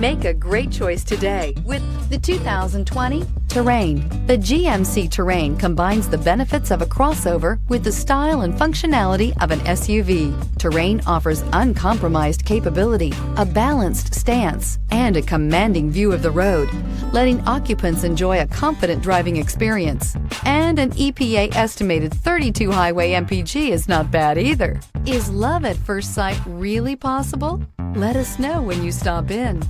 Make a great choice today with the 2020 Terrain. The GMC Terrain combines the benefits of a crossover with the style and functionality of an SUV. Terrain offers uncompromised capability, a balanced stance, and a commanding view of the road, letting occupants enjoy a confident driving experience. And an EPA estimated 32 highway MPG is not bad either. Is love at first sight really possible? Let us know when you stop in.